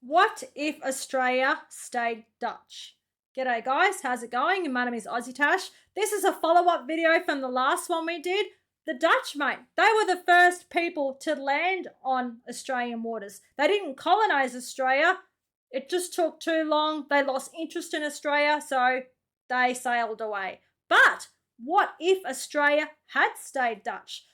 What if Australia stayed Dutch? G'day guys, how's it going? My name is Aussie Tash. This is a follow-up video from the last one we did. The Dutch, mate, they were the first people to land on Australian waters. They didn't colonise Australia. It just took too long. They lost interest in Australia, so they sailed away. But what if Australia had stayed Dutch?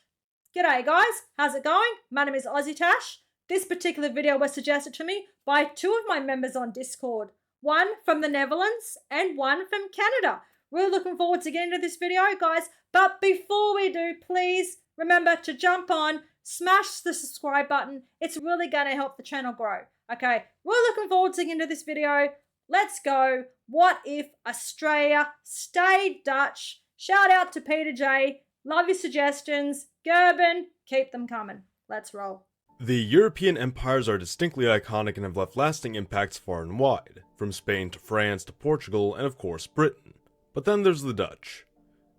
G'day guys, how's it going? My name is Aussie Tash. This particular video was suggested to me by two of my members on Discord. One from the Netherlands and one from Canada. Really looking forward to getting into this video, guys. But before we do, please remember to jump on, smash the subscribe button. It's really going to help the channel grow. Okay, we're looking forward to getting into this video. Let's go. What if Australia stayed Dutch? Shout out to Peter J. Love your suggestions. Gerben, keep them coming. Let's roll. The European empires are distinctly iconic and have left lasting impacts far and wide, from Spain to France to Portugal and of course Britain. But then there's the Dutch.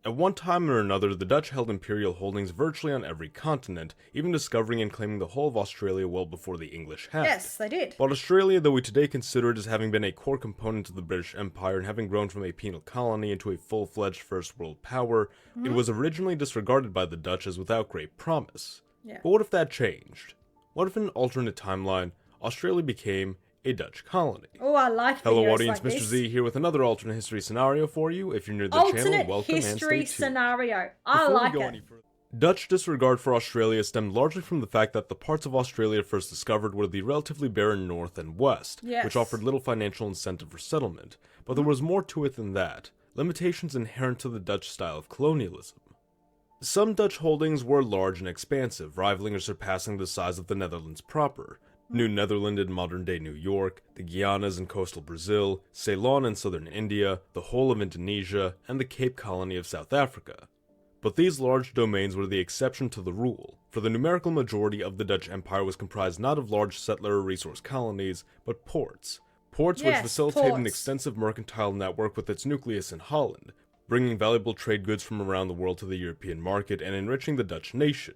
At one time or another, the Dutch held imperial holdings virtually on every continent, even discovering and claiming the whole of Australia well before the English had. Yes, they did. But Australia, though we today consider it as having been a core component of the British Empire and having grown from a penal colony into a full-fledged first world power, it was originally disregarded by the Dutch as without great promise. Yeah. But what if that changed? What if in an alternate timeline, Australia became a Dutch colony? Oh, I like Hello videos audience, like Mr. this. Z here with another alternate history scenario for you. If you're new to the channel, Alternate welcome and history stay tuned. scenario. I Before we like go it. any further, Dutch disregard for Australia stemmed largely from the fact that the parts of Australia first discovered were the relatively barren north and west, Yes. which offered little financial incentive for settlement. But there was more to it than that, limitations inherent to the Dutch style of colonialism. Some Dutch holdings were large and expansive, rivaling or surpassing the size of the Netherlands proper. New Netherland in modern-day New York, the Guianas in coastal Brazil, Ceylon in southern India, the whole of Indonesia, and the Cape Colony of South Africa. But these large domains were the exception to the rule, for the numerical majority of the Dutch Empire was comprised not of large settler or resource colonies, but ports. Ports which Yes, facilitated an ports. extensive mercantile network with its nucleus in Holland, bringing valuable trade goods from around the world to the European market and enriching the Dutch nation.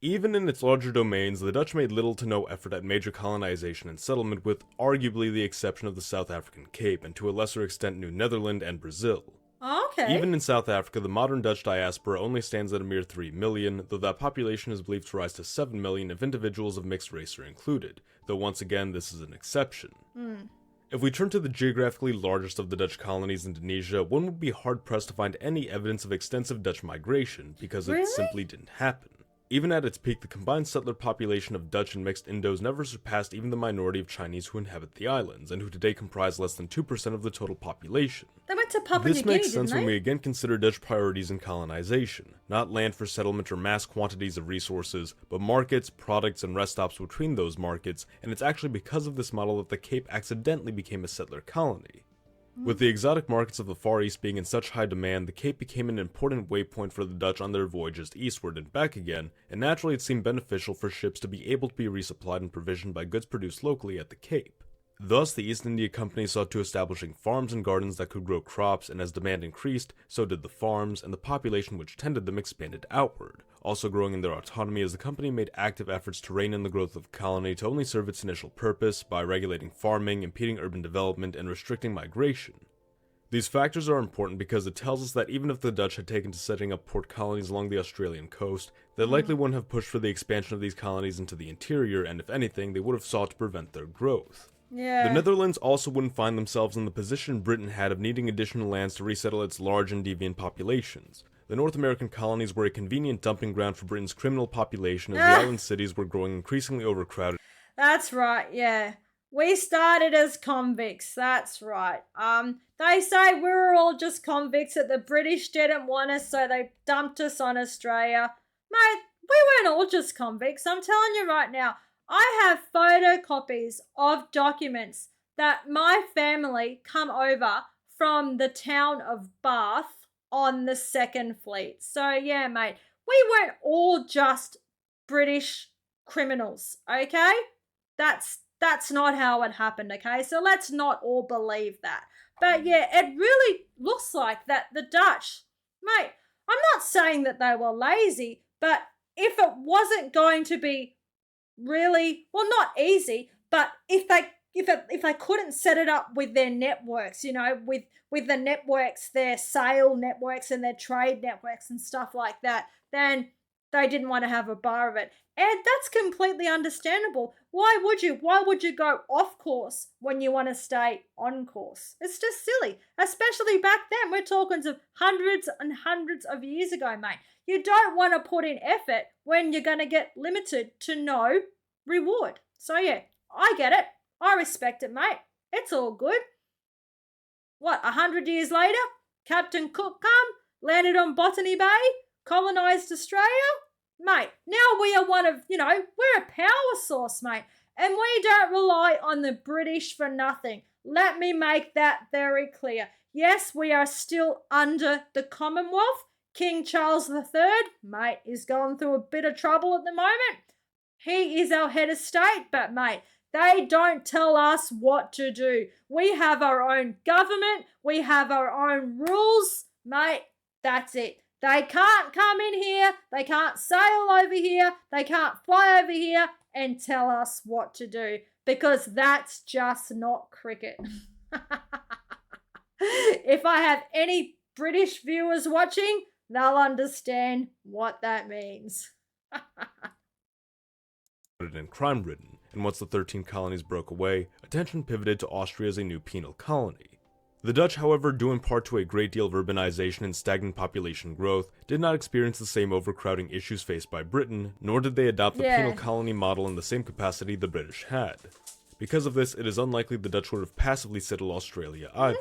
Even in its larger domains, the Dutch made little to no effort at major colonization and settlement, with arguably the exception of the South African Cape, and to a lesser extent New Netherland and Brazil. Okay. Even in South Africa, the modern Dutch diaspora only stands at a mere 3 million, though that population is believed to rise to 7 million if individuals of mixed race are included, though once again this is an exception. If we turn to the geographically largest of the Dutch colonies, Indonesia, one would be hard-pressed to find any evidence of extensive Dutch migration, because it Really? simply didn't happen. Even at its peak, the combined settler population of Dutch and mixed Indos never surpassed even the minority of Chinese who inhabit the islands, and who today comprise less than 2% of the total population. They went to Papua New This Guinea, makes sense didn't when they? we again consider Dutch priorities in colonization, not land for settlement or mass quantities of resources, but markets, products, and rest stops between those markets, and it's actually because of this model that the Cape accidentally became a settler colony. With the exotic markets of the Far East being in such high demand, the Cape became an important waypoint for the Dutch on their voyages eastward and back again, and naturally it seemed beneficial for ships to be able to be resupplied and provisioned by goods produced locally at the Cape. Thus, the East India Company saw to establishing farms and gardens that could grow crops, and as demand increased, so did the farms, and the population which tended them expanded outward, also growing in their autonomy as the company made active efforts to rein in the growth of the colony to only serve its initial purpose by regulating farming, impeding urban development, and restricting migration. These factors are important because it tells us that even if the Dutch had taken to setting up port colonies along the Australian coast, they likely wouldn't have pushed for the expansion of these colonies into the interior, and if anything, they would have sought to prevent their growth. Yeah. The Netherlands also wouldn't find themselves in the position Britain had of needing additional lands to resettle its large and deviant populations. The North American colonies were a convenient dumping ground for Britain's criminal population as the island cities were growing increasingly overcrowded. That's right, yeah. We started as convicts, that's right. They say we were all just convicts, that the British didn't want us, so they dumped us on Australia. Mate, we weren't all just convicts, I'm telling you right now. I have photocopies of documents that my family come over from the town of Bath on the Second Fleet. So yeah, mate, we weren't all just British criminals, okay? That's not how it happened, okay? So let's not all believe that. But yeah, it really looks like that the Dutch, mate, I'm not saying that they were lazy, but if it wasn't going to be really, well, not easy, but if they if they couldn't set it up with their networks, you know, with the networks, their sale networks and their trade networks and stuff like that, then they didn't want to have a bar of it. And that's completely understandable. Why would you? Why would you go off course when you want to stay on course? It's just silly, especially back then. We're talking of hundreds and hundreds of years ago, mate. You don't want to put in effort when you're going to get limited to no reward. So yeah, I get it. I respect it, mate. It's all good. What, 100 years later, Captain Cook come, landed on Botany Bay, colonised Australia? Mate, now we are one of, you know, we're a power source, mate. And we don't rely on the British for nothing. Let me make that very clear. Yes, we are still under the Commonwealth. King Charles III, mate, is going through a bit of trouble at the moment. He is our head of state, but mate, they don't tell us what to do. We have our own government. We have our own rules. Mate, that's it. They can't come in here. They can't sail over here. They can't fly over here and tell us what to do because that's just not cricket. If I have any British viewers watching, they'll understand what that means. And crime-ridden, and once the 13 colonies broke away, attention pivoted to Austria as a new penal colony. The Dutch, however, due in part to a great deal of urbanization and stagnant population growth, did not experience the same overcrowding issues faced by Britain, nor did they adopt the penal colony model in the same capacity the British had. Because of this, it is unlikely the Dutch would have passively settled Australia either.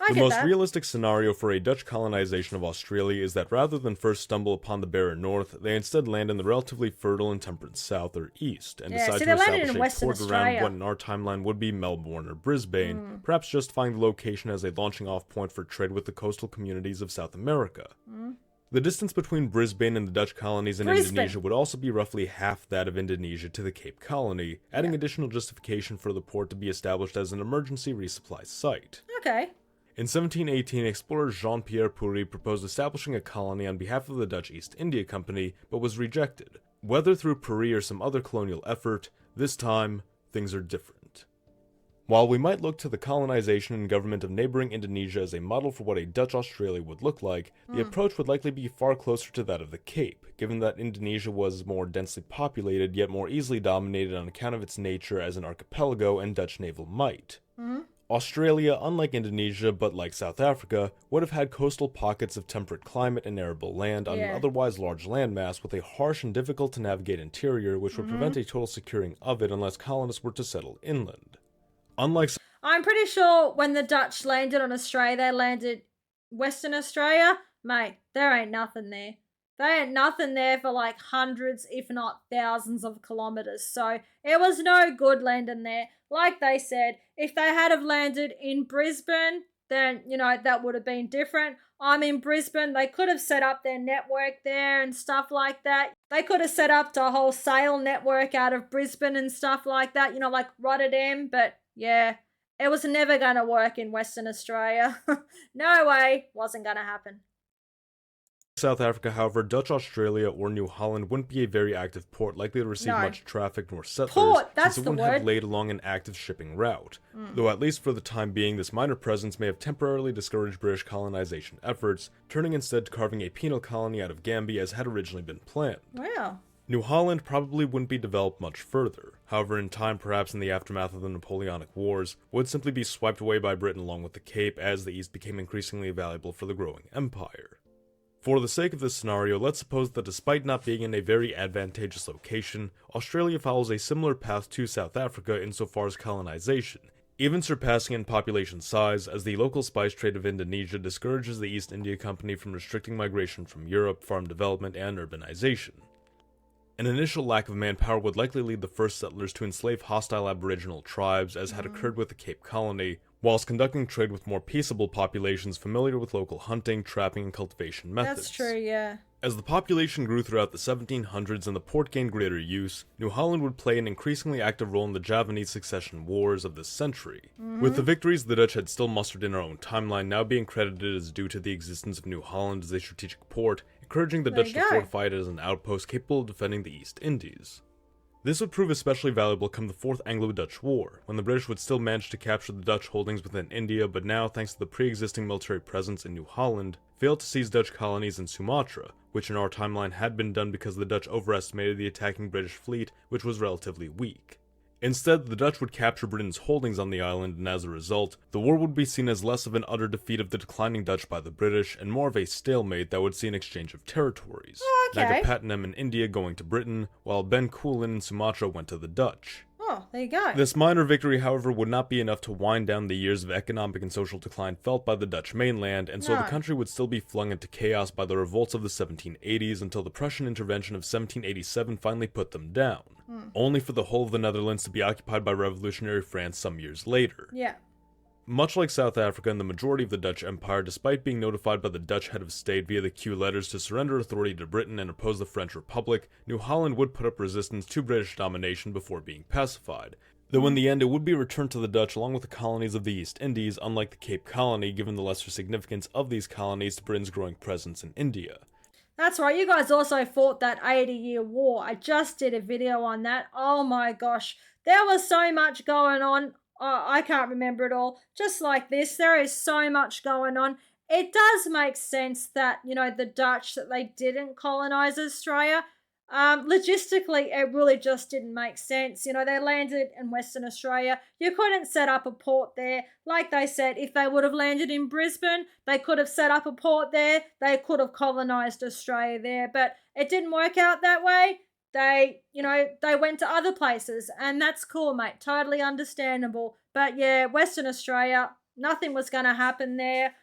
The most realistic scenario for a Dutch colonization of Australia is that rather than first stumble upon the barren north, they instead land in the relatively fertile and temperate south or east, and decide to establish a port around what in our timeline would be Melbourne or Brisbane, perhaps justifying the location as a launching off point for trade with the coastal communities of South America. The distance between Brisbane and the Dutch colonies in Indonesia would also be roughly half that of Indonesia to the Cape Colony, adding additional justification for the port to be established as an emergency resupply site. Okay. In 1718, explorer Jean-Pierre Pury proposed establishing a colony on behalf of the Dutch East India Company, but was rejected. Whether through Pury or some other colonial effort, this time, things are different. While we might look to the colonization and government of neighboring Indonesia as a model for what a Dutch Australia would look like, the approach would likely be far closer to that of the Cape, given that Indonesia was more densely populated yet more easily dominated on account of its nature as an archipelago and Dutch naval might. Australia, unlike Indonesia but like South Africa, would have had coastal pockets of temperate climate and arable land on an otherwise large landmass with a harsh and difficult to navigate interior which would prevent a total securing of it unless colonists were to settle inland. I'm pretty sure when the Dutch landed on Australia, they landed Western Australia. Mate, there ain't nothing there. There ain't nothing there for like hundreds, if not thousands of kilometers. So it was no good landing there. Like they said, if they had have landed in Brisbane, then, you know, that would have been different. I'm in Brisbane. They could have set up their network there and stuff like that. They could have set up a whole sail network out of Brisbane and stuff like that, you know, like Rotterdam. But yeah, it was never going to work in Western Australia. No way. Wasn't going to happen. South Africa, however, Dutch Australia or New Holland wouldn't be a very active port likely to receive much traffic nor settlers, since it wouldn't have laid along an active shipping route. Though at least for the time being, this minor presence may have temporarily discouraged British colonization efforts, turning instead to carving a penal colony out of Gambia as had originally been planned. Wow. New Holland probably wouldn't be developed much further. However, in time, perhaps in the aftermath of the Napoleonic Wars, would simply be swiped away by Britain along with the Cape as the East became increasingly valuable for the growing empire. For the sake of this scenario, let's suppose that despite not being in a very advantageous location, Australia follows a similar path to South Africa insofar as colonization, even surpassing in population size, as the local spice trade of Indonesia discourages the East India Company from restricting migration from Europe, farm development, and urbanization. An initial lack of manpower would likely lead the first settlers to enslave hostile aboriginal tribes, as had occurred with the Cape Colony, whilst conducting trade with more peaceable populations familiar with local hunting, trapping, and cultivation methods. That's true, yeah. As the population grew throughout the 1700s and the port gained greater use, New Holland would play an increasingly active role in the Javanese succession wars of this century. With the victories the Dutch had still mustered in our own timeline now being credited as due to the existence of New Holland as a strategic port, encouraging the Dutch to fortify it as an outpost capable of defending the East Indies. This would prove especially valuable come the Fourth Anglo-Dutch War, when the British would still manage to capture the Dutch holdings within India, but now, thanks to the pre-existing military presence in New Holland, failed to seize Dutch colonies in Sumatra, which in our timeline had been done because the Dutch overestimated the attacking British fleet, which was relatively weak. Instead, the Dutch would capture Britain's holdings on the island, and as a result, the war would be seen as less of an utter defeat of the declining Dutch by the British, and more of a stalemate that would see an exchange of territories. Okay. Nagapattinam in India going to Britain, while Bencoolen in Sumatra went to the Dutch. Oh, there you go. This minor victory, however, would not be enough to wind down the years of economic and social decline felt by the Dutch mainland, and so the country would still be flung into chaos by the revolts of the 1780s until the Prussian intervention of 1787 finally put them down, only for the whole of the Netherlands to be occupied by revolutionary France some years later. Yeah. Much like South Africa and the majority of the Dutch Empire, despite being notified by the Dutch head of state via the Q letters to surrender authority to Britain and oppose the French Republic, New Holland would put up resistance to British domination before being pacified. Though in the end it would be returned to the Dutch along with the colonies of the East Indies, unlike the Cape Colony, given the lesser significance of these colonies to Britain's growing presence in India. That's right, you guys also fought that 80-year war. I just did a video on that. Oh my gosh, there was so much going on. I can't remember it all. Just like this, there is so much going on. It does make sense that, the Dutch, that they didn't colonize Australia. Logistically, it really just didn't make sense. They landed in Western Australia. You couldn't set up a port there. Like they said, if they would have landed in Brisbane, they could have set up a port there. They could have colonized Australia there, but it didn't work out that way. They went to other places, and that's cool, mate. Totally understandable. But yeah, Western Australia, nothing was going to happen there.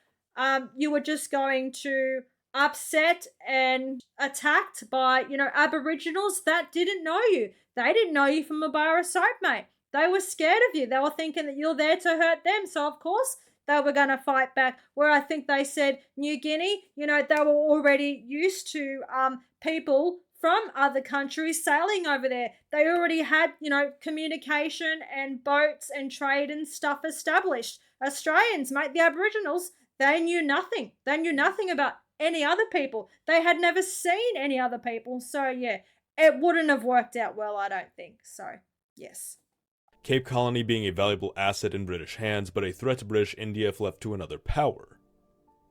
You were just going to upset and attacked by, Aboriginals that didn't know you. They didn't know you from a bar of soap, mate. They were scared of you. They were thinking that you're there to hurt them. So, of course, they were going to fight back. Where I think they said New Guinea, they were already used to people from other countries sailing over there. They already had, communication and boats and trade and stuff established. Australians, mate, the Aboriginals, they knew nothing. They knew nothing about any other people. They had never seen any other people. So, yeah, it wouldn't have worked out well, I don't think. So, yes. Cape Colony being a valuable asset in British hands, but a threat to British India if left to another power.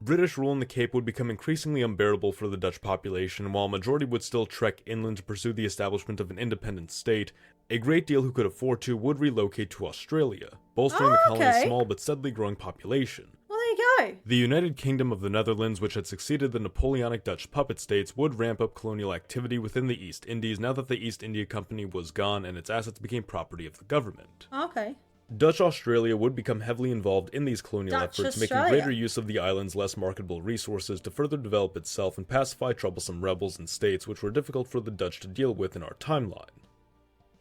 British rule in the Cape would become increasingly unbearable for the Dutch population, while a majority would still trek inland to pursue the establishment of an independent state. A great deal who could afford to would relocate to Australia, bolstering the colony's small but steadily growing population. Well, there you go. The United Kingdom of the Netherlands, which had succeeded the Napoleonic Dutch puppet states, would ramp up colonial activity within the East Indies now that the East India Company was gone and its assets became property of the government. Okay. Dutch Australia would become heavily involved in these colonial efforts, making greater use of the island's less marketable resources to further develop itself and pacify troublesome rebels and states which were difficult for the Dutch to deal with in our timeline.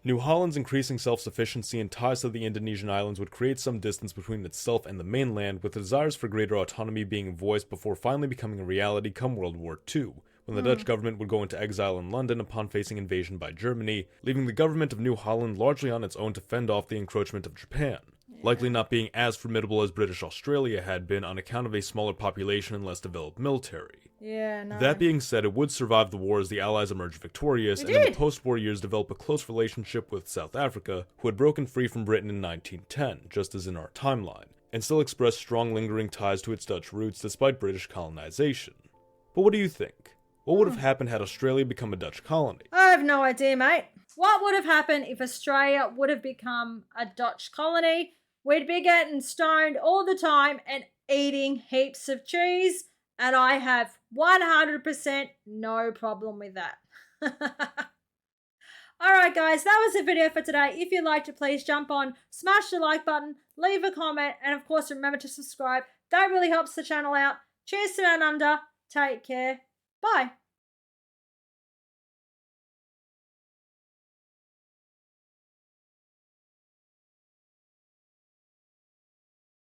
New Holland's increasing self-sufficiency and ties to the Indonesian islands would create some distance between itself and the mainland, with desires for greater autonomy being voiced before finally becoming a reality come World War II, when the Dutch government would go into exile in London upon facing invasion by Germany, leaving the government of New Holland largely on its own to fend off the encroachment of Japan, likely not being as formidable as British Australia had been on account of a smaller population and less developed military. Yeah, no. That being said, it would survive the war as the Allies emerged victorious, and in the post-war years develop a close relationship with South Africa, who had broken free from Britain in 1910, just as in our timeline, and still expressed strong lingering ties to its Dutch roots despite British colonization. But what do you think? What would have happened had Australia become a Dutch colony? I have no idea, mate. What would have happened if Australia would have become a Dutch colony? We'd be getting stoned all the time and eating heaps of cheese, and I have 100% no problem with that. Alright guys, that was the video for today. If you liked it, please jump on, smash the like button, leave a comment, and of course remember to subscribe. That really helps the channel out. Cheers to Down Under. Take care. Bye.